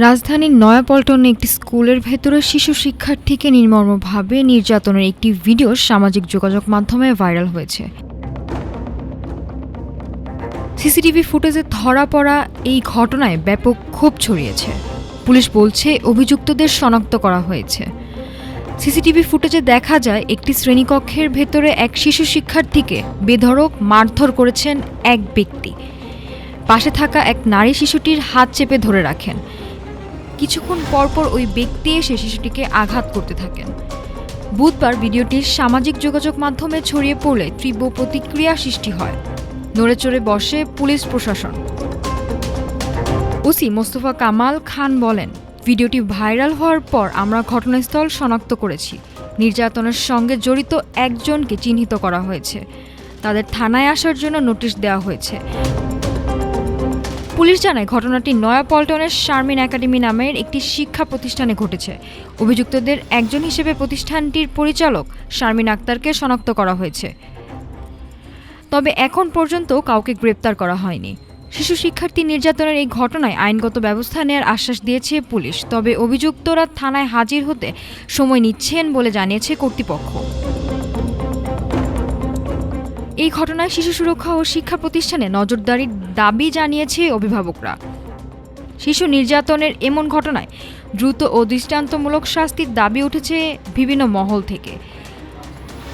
রাজধানীর নয়াপল্টনে একটি স্কুলের ভেতরে শিশু শিক্ষার্থীকে নির্মমভাবে নির্যাতনের একটি ভিডিও সামাজিক যোগাযোগ মাধ্যমে ভাইরাল হয়েছে। সিসিটিভি ফুটেজে ধরা পড়া এই ঘটনায় ব্যাপক ক্ষোভ ছড়িয়েছে। পুলিশ বলছে অভিযুক্তদের শনাক্ত করা হয়েছে। সিসিটিভি ফুটেজে দেখা যায় একটি শ্রেণীকক্ষের ভেতরে এক শিশু শিক্ষার্থীকে বেধড়ক মারধর করেছেন এক ব্যক্তি। পাশে থাকা এক নারী শিশুটির হাত চেপে ধরে রাখেন। কিছুক্ষণ পরপর ওই ব্যক্তি এসে শিশুটিকে আঘাত করতে থাকেন। বুধবার ভিডিওটি সামাজিক যোগাযোগ মাধ্যমে ছড়িয়ে পড়লে তীব্র প্রতিক্রিয়া সৃষ্টি হয়। নড়েচড়ে বসে পুলিশ প্রশাসন। ওসি মোস্তফা কামাল খান বলেন, ভিডিওটি ভাইরাল হওয়ার পর আমরা ঘটনাস্থল শনাক্ত করেছি। নির্যাতনের সঙ্গে জড়িত একজনকে চিহ্নিত করা হয়েছে। তাদের থানায় আসার জন্য নোটিশ দেওয়া হয়েছে। পুলিশ জানায় ঘটনাটি নয়াপল্টনের শারমিন একাডেমি নামের একটি শিক্ষা প্রতিষ্ঠানে ঘটেছে। অভিযুক্তদের একজন হিসেবে প্রতিষ্ঠানটির পরিচালক শারমিন আক্তারকে শনাক্ত করা হয়েছে। তবে এখন পর্যন্ত কাউকে গ্রেপ্তার করা হয়নি। শিশু শিক্ষার্থী নির্যাতনের এই ঘটনায় আইনগত ব্যবস্থা নেওয়ার আশ্বাস দিয়েছে পুলিশ। তবে অভিযুক্তরা থানায় হাজির হতে সময় নিচ্ছেন বলে জানিয়েছে কর্তৃপক্ষ। এই ঘটনায় শিশু সুরক্ষা ও শিক্ষা প্রতিষ্ঠানে নজরদারির দাবি জানিয়েছে অভিভাবকরা। শিশু নির্যাতনের এমন ঘটনায় দ্রুত ও দৃষ্টান্তমূলক শাস্তির দাবি উঠেছে বিভিন্ন মহল থেকে।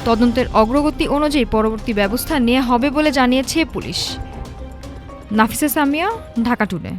তদন্তের অগ্রগতি অনুযায়ী পরবর্তী ব্যবস্থা নেওয়া হবে বলে জানিয়েছে পুলিশ। নাফিসা সামিয়া, ঢাকা টুডে।